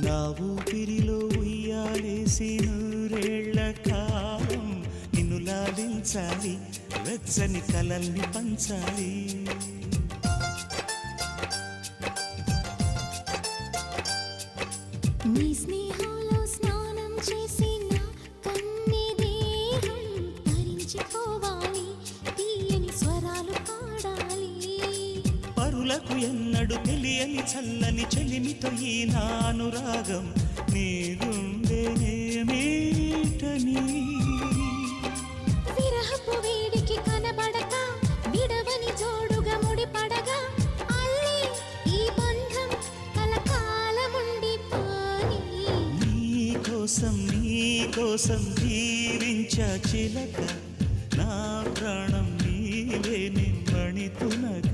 నా ఊపిరిలో ఉయ్యాలేసి నూరేళ్ల కాలం నిన్ను లాలించాలి, వెచ్చని కలల్ని పంచాలి. నీ స్నేహంలో స్నానం చేసి నా కన్ని దేహం తరించిపోవాలి, తీయని స్వరాలు పాడాలి. పరులకు ఎన్నడు తెలియని చల్లని చెలిమితో ఈ నా అనురాగం నీ గుండెనేమీటని. విరహపు వేడికి కనబడక విడవని జోడుగా ముడిపడగా అల్లి ఈ బంధం కలకాలముండిపోని. నీ కోసం జీవించా చిలక, నా ప్రాణం నీవే నిమ్మణి తునక.